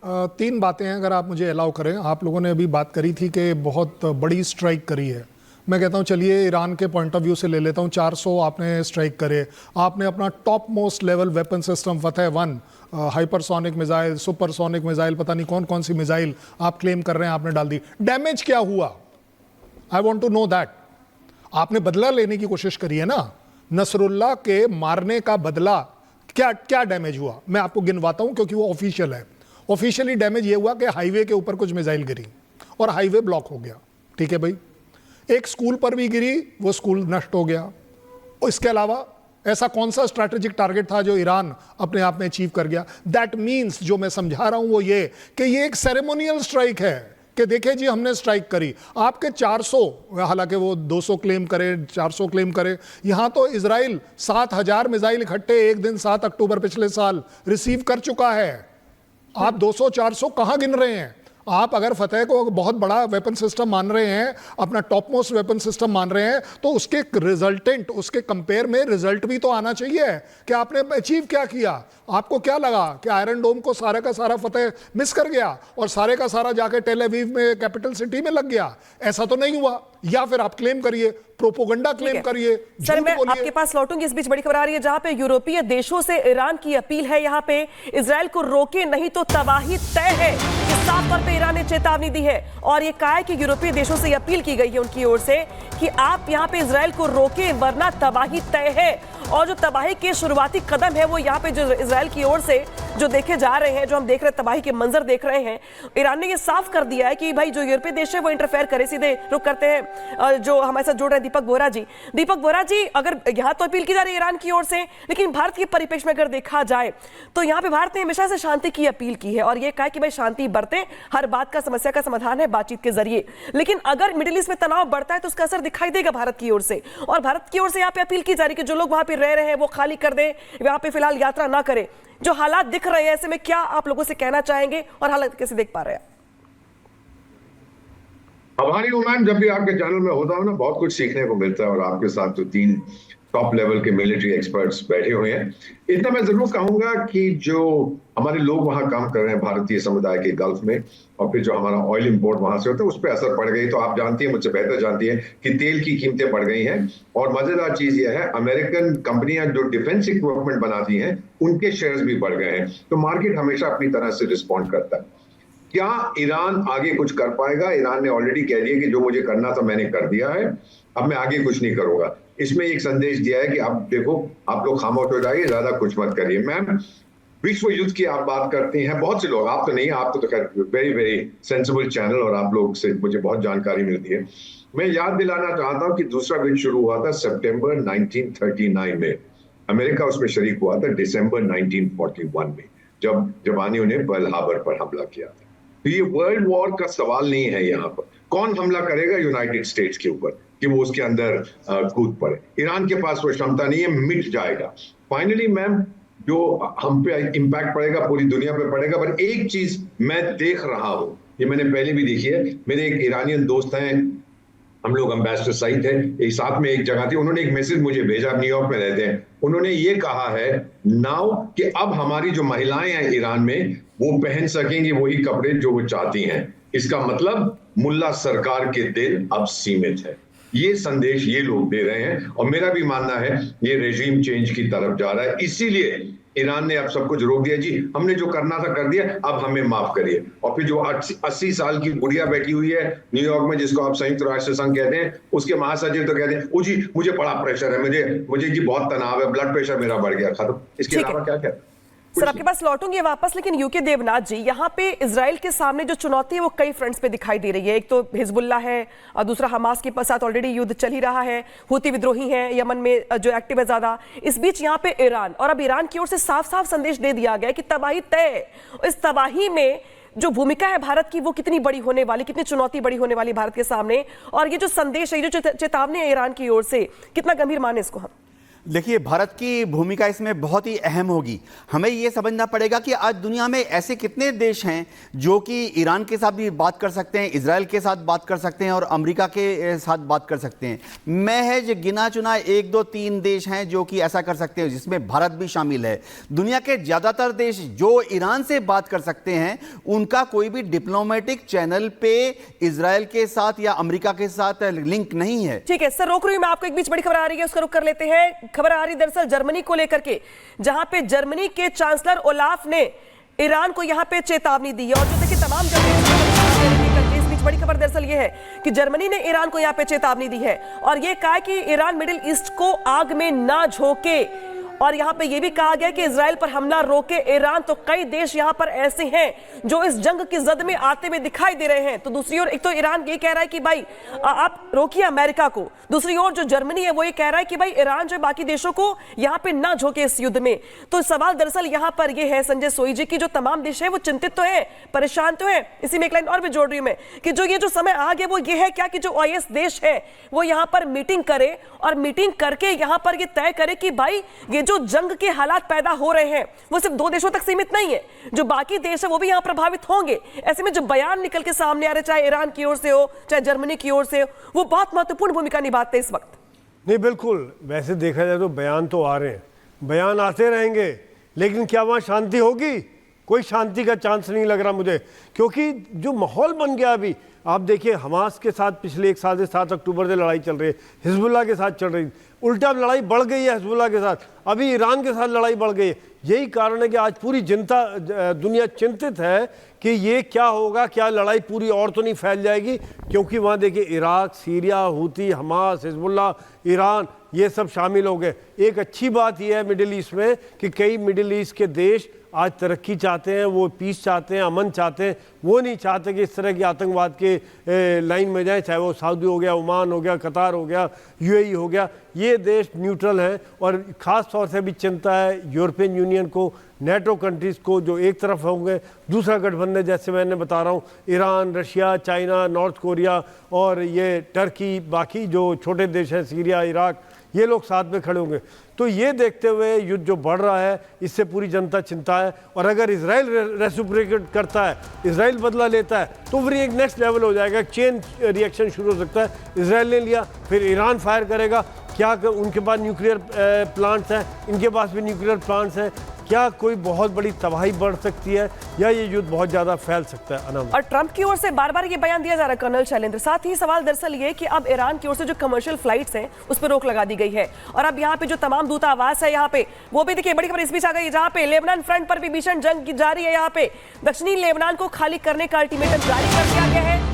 तीन बातें हैं अगर आप मुझे अलाउ करें। आप लोगों ने अभी बात करी थी कि बहुत बड़ी स्ट्राइक करी है। मैं कहता हूं चलिए ईरान के पॉइंट ऑफ व्यू से ले लेता हूं। 400 आपने स्ट्राइक करे, आपने अपना top most level weapon system फतेह-1 हाइपरसोनिक मिसाइल, सुपरसोनिक मिसाइल, पता नहीं कौन कौन सी मिसाइल आप क्लेम कर रहे हैं, आपने डाल दी। डैमेज क्या हुआ? I want to know that. आपने बदला लेने की कोशिश करी है ना, नसरुल्लाह के मारने का बदला। क्या क्या डैमेज हुआ मैं आपको गिनवाता हूं क्योंकि वो ऑफिशियल है। ऑफिशियली डैमेज ये हुआ कि हाईवे के ऊपर कुछ मिसाइल गिरी और हाईवे ब्लॉक हो गया। ठीक है भाई, एक स्कूल पर भी गिरी, वो स्कूल नष्ट हो गया। इसके अलावा ऐसा कौन सा स्ट्रैटेजिक टारगेट था जो ईरान अपने आप में अचीव कर गया? दैट मीन्स जो मैं समझा रहा हूं वो ये कि ये एक सेरेमोनियल स्ट्राइक है कि देखिए जी हमने स्ट्राइक करी। आपके 400, हालांकि वो 200 क्लेम करे, 400 क्लेम करे, यहां तो इजराइल 7000 मिसाइल इकट्ठे एक दिन 7 अक्टूबर पिछले साल रिसीव कर चुका है। आप 200-400 कहां गिन रहे हैं? आप अगर फतेह को बहुत बड़ा वेपन सिस्टम मान रहे हैं, अपना टॉप मोस्ट वेपन सिस्टम मान रहे हैं, तो उसके रिजल्टेंट, उसके कंपेयर में रिजल्ट भी तो आना चाहिए कि आपने अचीव क्या किया। आपको क्या लगा कि आयरन डोम को सारे का सारा फतेह मिस कर गया और सारे का सारा जाके टेल अवीव में कैपिटल सिटी में लग गया? ऐसा तो नहीं हुआ। या फिर आप क्लेम करिए, प्रोपोगंडा क्लेम करिए। सर मैं आपके पास लौटूंगी। इस बीच बड़ी खबर आ रही है जहां पे यूरोपीय देशों से ईरान की अपील है, यहां पे इजराइल को रोके नहीं तो तबाही तय है। इस साफ तौर पे ईरान ने चेतावनी दी है और ये कहा है कि यूरोपीय देशों से अपील की गई है उनकी ओर से कि आप यहां पे इजराइल को रोके वरना तबाही तय है। और जो तबाही के शुरुआती कदम है वो यहाँ पे जो इजराइल की ओर से जो देखे जा रहे हैं, जो हम देख रहे हैं, तबाही के मंजर देख रहे हैं, ईरान ने ये साफ कर दिया है कि भाई जो यूरोपीय देश है वो इंटरफेयर करे। सीधे रुक करते हैं जो हमारे साथ जुड़ रहे हैं दीपक बोहरा जी। दीपक बोहरा जी, अगर यहाँ तो अपील की जा रही है ईरान की ओर से, लेकिन भारत के परिप्रेक्ष्य में अगर देखा जाए तो यहाँ पे भारत ने हमेशा से शांति की अपील की है और ये कहा कि भाई शांति बरते, हर बात का समस्या का समाधान है बातचीत के जरिए। लेकिन अगर मिडिल ईस्ट में तनाव बढ़ता है तो उसका असर दिखाई देगा भारत की ओर से। और भारत की ओर से यहाँ पे अपील की जा रही है कि जो लोग वहां पे रह रहे हैं वो खाली कर दें, वहां पे फिलहाल यात्रा ना करें। जो हालात दिख रहे हैं ऐसे में क्या आप लोगों से कहना चाहेंगे और हालात कैसे देख पा रहे हैं? हमारी उम्मीद जब भी आपके चैनल में होता हूं ना, बहुत कुछ सीखने को मिलता है और आपके साथ जो 3 टॉप लेवल के मिलिट्री एक्सपर्ट्स बैठे हुए हैं, इतना मैं जरूर कहूंगा कि जो हमारे लोग वहां काम कर रहे हैं भारतीय समुदाय के गल्फ में, और फिर जो हमारा ऑयल इंपोर्ट वहां से होता है उस पर असर पड़ गई। तो आप जानती हैं, मुझसे बेहतर जानती हैं कि तेल की कीमतें बढ़ गई हैं। और मजेदार चीज यह है, अमेरिकन कंपनियां जो डिफेंस इक्विपमेंट बनाती हैं उनके शेयर्स भी बढ़ गए हैं। तो मार्केट हमेशा अपनी तरह से रिस्पॉन्ड करता है। क्या ईरान आगे कुछ कर पाएगा? ईरान ने ऑलरेडी कह दिया कि जो मुझे करना था मैंने कर दिया है, अब मैं आगे कुछ नहीं करूंगा। इसमें एक संदेश दिया है कि आप देखो, आप लोग खामोश हो जाइए, ज्यादा कुछ मत करिए। मैम, विश्व युद्ध की आप बात करती हैं, बहुत से लोग, आप तो नहीं, आप तो खैर वेरी वेरी सेंसिबल चैनल और आप लोग से मुझे बहुत जानकारी मिलती है। मैं याद दिलाना चाहता हूं कि दूसरा विश्व शुरू हुआ था सितंबर 1939 में। अमेरिका उसमें शरीक हुआ था दिसंबर 1941 में, जब जापानियों ने पर्ल हार्बर पर हमला किया था। तो ये वर्ल्ड वॉर का सवाल नहीं है। यहाँ पर कौन हमला करेगा यूनाइटेड स्टेट्स के ऊपर कि वो उसके अंदर कूद पड़े? ईरान के पास वो क्षमता नहीं है, मिट जाएगा। फाइनली मैम, जो हम पे इम्पैक्ट पड़ेगा पूरी दुनिया पे पड़ेगा। पर एक चीज मैं देख रहा हूं, ये मैंने पहले भी देखी है। मेरे एक ईरानियन दोस्त हैं, हम लोग एम्बेसडर सईद है, एक साथ में एक जगह थी, उन्होंने एक मैसेज मुझे भेजा, न्यूयॉर्क में रहते हैं। उन्होंने ये कहा है नाउ कि अब हमारी जो महिलाएं हैं ईरान में, वो पहन सकेंगी वही कपड़े जो वो चाहती हैं। इसका मतलब मुल्ला सरकार के दिन अब सीमित है। ये संदेश ये लोग दे रहे हैं और मेरा भी मानना है ये रेजिम चेंज की तरफ जा रहा है। इसीलिए ईरान ने अब सब कुछ रोक दिया। जी, हमने जो करना था कर दिया, अब हमें माफ करिए। और फिर जो 80 साल की बुढ़िया बैठी हुई है न्यूयॉर्क में, जिसको आप संयुक्त राष्ट्र संघ कहते हैं, उसके महासचिव तो कहते हैं, ओ जी मुझे बड़ा प्रेशर है, मुझे जी बहुत तनाव है, ब्लड प्रेशर मेरा बढ़ गया, खत्म। इसके अलावा क्या क्या? सर आपके पास लौटूंगी वापस, लेकिन यूके देवनाथ जी, यहाँ पे इजराइल के सामने जो चुनौती है वो कई फ्रंट्स पे दिखाई दे रही है। एक तो हिजबुल्ला है और दूसरा हमास के साथ ऑलरेडी युद्ध चल ही रहा है, हूती विद्रोही हैं यमन में जो एक्टिव है ज्यादा। इस बीच यहाँ पे ईरान, और अब ईरान की ओर से साफ साफ संदेश दे दिया गया कि तबाही तय। इस तबाही में जो भूमिका है भारत की वो कितनी बड़ी होने वाली, कितनी चुनौती बड़ी होने वाली भारत के सामने, और ये जो संदेश है, ये जो चेतावनी है ईरान की ओर से, कितना गंभीर माने इसको हम? देखिए, भारत की भूमिका इसमें बहुत ही अहम होगी। हमें ये समझना पड़ेगा कि आज दुनिया में ऐसे कितने देश हैं जो कि ईरान के साथ भी बात कर सकते हैं, इजराइल के साथ बात कर सकते हैं और अमेरिका के साथ बात कर सकते हैं। महज गिना चुना 1, 2, 3 देश हैं जो कि ऐसा कर सकते हैं, जिसमें भारत भी शामिल है। दुनिया के ज़्यादातर देश जो ईरान से बात कर सकते हैं, उनका कोई भी डिप्लोमेटिक चैनल पे इजराइल के साथ या अमेरिका के साथ लिंक नहीं है। ठीक है सर, रोक रही हूं मैं आपको। एक बीच बड़ी खबर आ रही है, उसका रुख कर लेते हैं। खबर आ रही दरअसल जर्मनी को लेकर के, जहां पे जर्मनी के चांसलर ओलाफ ने ईरान को यहां पे चेतावनी दी है। और जो देखिए तमाम इस बीच बड़ी खबर दरअसल ये है कि जर्मनी ने ईरान को यहां पे चेतावनी दी है और ये कहा कि ईरान मिडिल ईस्ट को आग में ना झोंके। और यहां पे ये भी कहा गया कि इजराइल पर हमला रोके ईरान। तो कई देश यहां पर ऐसे हैं जो इस जंग की जद में आते हुए दिखाई दे रहे हैं। तो दूसरी ओर एक तो ईरान ये कह रहा है कि भाई आप रोकिए अमेरिका को, दूसरी ओर जो जर्मनी है वो ये कह रहा है कि भाई ईरान जो बाकी देशों को यहां पे ना झोंके इस युद्ध में। तो सवाल दरअसल यहां पर ये है संजय सोई जी की जो तमाम देश है वो चिंतित तो है, परेशान तो है। इसी में एक लाइन और भी जोड़ रही हूं मैं कि जो ये जो समय आ गया वो ये है क्या कि जो OIS देश है वो यहां पर मीटिंग करे और मीटिंग करके यहां पर ये तय करे कि भाई ये जो जंग के हालात पैदा हो रहे हैं वो सिर्फ 2 देशों तक सीमित नहीं है, जो बाकी देश है वो भी यहां प्रभावित होंगे। ऐसे में जो बयान निकल के सामने आ रहे, चाहे ईरान की ओर से हो चाहे जर्मनी की ओर से हो, वो बहुत महत्वपूर्ण भूमिका निभाते हैं इस वक्त। नहीं, बिल्कुल। वैसे देखा जाए तो बयान तो आ रहे हैं, बयान आते रहेंगे, लेकिन क्या वहां शांति होगी? कोई शांति का चांस नहीं लग रहा मुझे, क्योंकि जो माहौल बन गया अभी, आप देखिए हमास के साथ पिछले 1 साल से 7 अक्टूबर से लड़ाई चल रही है, हिजबुल्लाह के साथ चल रही, उल्टा लड़ाई बढ़ गई है हिजबुल्लाह के साथ, अभी ईरान के साथ लड़ाई बढ़ गई है। यही कारण है कि आज पूरी दुनिया चिंतित है कि ये क्या होगा, क्या लड़ाई पूरी और तो नहीं फैल जाएगी। क्योंकि वहाँ देखिए Iraq, Syria, Houthi, Hamas, Hezbollah, Iran, ये सब शामिल हो गए। एक अच्छी बात यह है मिडिल ईस्ट में कि कई मिडिल ईस्ट के देश आज तरक्की चाहते हैं, वो पीस चाहते हैं, अमन चाहते हैं। वो नहीं चाहते कि इस तरह की आतंकवाद के लाइन में जाए, चाहे वो सऊदी हो गया, ओमान हो गया, कतार हो गया, UAE हो गया। ये देश न्यूट्रल हैं और ख़ास तौर से भी चिंता है यूरोपियन यूनियन को, नेटो कंट्रीज़ को, जो एक तरफ होंगे, दूसरा गठबंधन जैसे मैंने बता रहा हूँ Iran, Russia, China, north Korea और ये टर्की, बाकी जो छोटे देश हैं सीरिया, इराक, ये लोग साथ में खड़े होंगे। तो ये देखते हुए युद्ध जो बढ़ रहा है, इससे पूरी जनता चिंता है। और अगर इजराइल रेसिप्रोकेट करता है, इजराइल बदला लेता है, तो फिर एक नेक्स्ट लेवल हो जाएगा, चेन रिएक्शन शुरू हो सकता है। इजराइल ने लिया, फिर ईरान फायर करेगा। क्या उनके पास न्यूक्लियर प्लांट्स हैं, इनके पास भी न्यूक्लियर प्लांट्स हैं। क्या कोई बहुत बड़ी तबाही बढ़ सकती है या ये युद्ध बहुत ज्यादा फैल सकता है? अनम, और ट्रंप की ओर से बार बार ये बयान दिया जा रहा है कर्नल शैलेंद्र। साथ ही सवाल दरअसल ये कि अब ईरान की ओर से जो कमर्शियल फ्लाइट्स हैं उस पर रोक लगा दी गई है और अब यहाँ पे जो तमाम दूतावास है यहाँ पे वो भी देखिए बड़ी खबर इस बीच आ गई, जहाँ पे लेबनान फ्रंट पर भी भीषण जंग जारी है। यहाँ पे दक्षिणी लेबनान को खाली करने का अल्टीमेटम जारी कर दिया गया है।